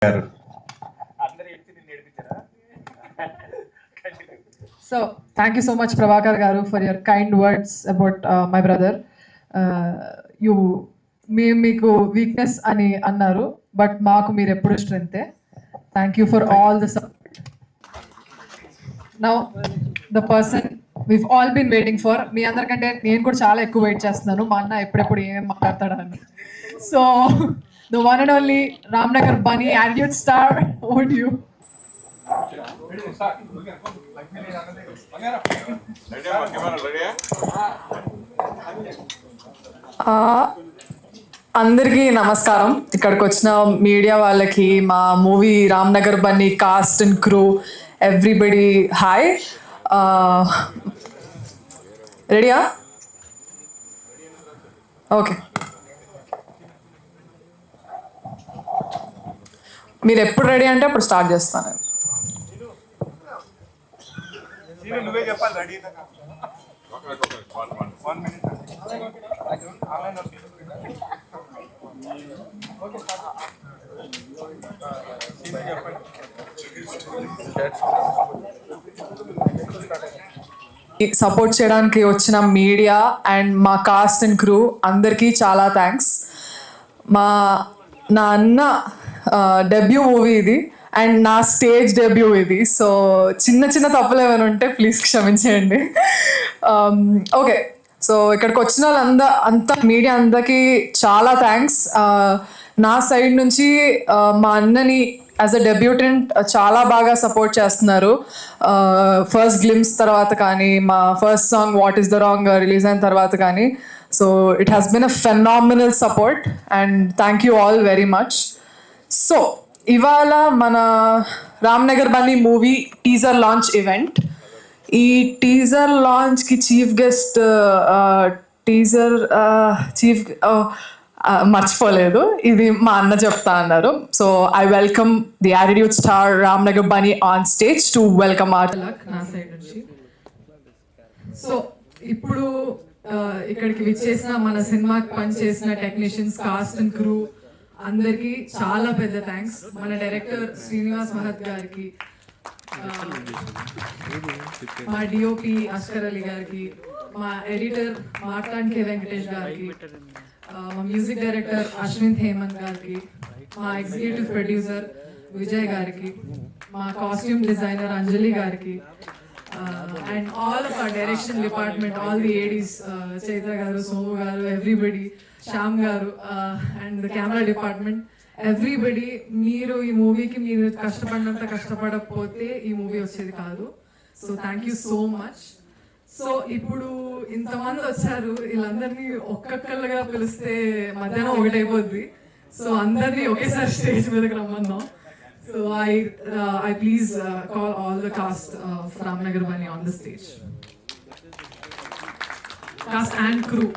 So thank you so much Prabhakar garu for your kind words about my brother. You meeku weakness ani annaru but maaku meer eppudu strength. Thank you for all the support. Now the person we've all been waiting for, మీ అందరికంటే నేను కూడా చాలా ఎక్కువ wait చేస్తున్నాను మా అన్న ఎప్పుడెప్పుడు ఏం మాట్లాడతాడని. So the one and only Ramnagar Bunny, attitude star, over to you. అందరికీ నమస్కారం. ఇక్కడికి వచ్చిన మీడియా వాళ్ళకి, మా movie Ramnagar Bunny cost and crew, everybody hi. రెడీయా? ఓకే, మీరు ఎప్పుడు రెడీ అంటే అప్పుడు స్టార్ట్ చేస్తాను. సపోర్ట్ చేయడానికి వచ్చిన మీడియా అండ్ మా కాస్ట్ అండ్ క్రూ అందరికీ చాలా థ్యాంక్స్. నా అన్న డెబ్యూ మూవీ ఇది అండ్ నా స్టేజ్ డెబ్యూ ఇది. సో చిన్న చిన్న తప్పులు ఏమైనా ఉంటే ప్లీజ్ క్షమించేయండి. ఓకే, సో ఇక్కడికి వచ్చిన అంతా మీడియా అందరికీ చాలా థ్యాంక్స్. నా సైడ్ నుంచి మా అన్నని యాజ్ అ డెబ్యూటెంట్ చాలా బాగా సపోర్ట్ చేస్తున్నారు. ఫస్ట్ గ్లిమ్స్ తర్వాత కానీ, మా first song what is the wrong release అయిన తర్వాత కానీ. So it has been a phenomenal support and thank you all very much. So ఇవాళ మన Ramnagar Bunny movie teaser launch event. ఈ టీజర్ లాంచ్కి చీఫ్ గెస్ట్ మర్చిపోలేదు, ఇది మా అన్న చెప్తా అన్నారు. So I welcome the attitude star Ramnagar Bunny on stage to welcome our నా సైడ్ నుంచి. సో ఇప్పుడు ఇక్కడికి విచ్చేసిన మన సినిమాకి పనిచేసిన టెక్నీషియన్స్, కాస్ట్ అండ్ క్రూ అందరికీ చాలా పెద్ద థ్యాంక్స్. మన డైరెక్టర్ శ్రీనివాస్ మహత్ గారికి, మా డిఓపి అస్కర్ అలీ గారికి, మా ఎడిటర్ మార్తాండ్ వెంకటేష్ గారికి, మా మ్యూజిక్ డైరెక్టర్ అశ్విన్ హేమంత్ గారికి, మా ఎగ్జిక్యూటివ్ ప్రొడ్యూసర్ విజయ్ గారికి, మా కాస్ట్యూమ్ డిజైనర్ అంజలి గారికి, and all of our direction department, all the ADs, Chaitra garu, Somu garu, everybody, Sham garu, and the camera department, everybody. Meeru ee movie ki meeru kashtapadanta kashtapadapothe ee movie vachedi kaadu. So thank you so much. So ఇప్పుడు ఇంతమంది వచ్చారు, వీళ్ళందరినీ ఒక్కొక్కరుగా పిలిస్తే మధ్యాహ్నం ఒకటైపోద్ది. So అందరినీ ఒకేసారి stage మీదకి రమ్మన్నాం. So I please call all the cast of Ramnagar Bunny on the stage. Cast and crew.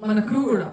Mana crew kuda.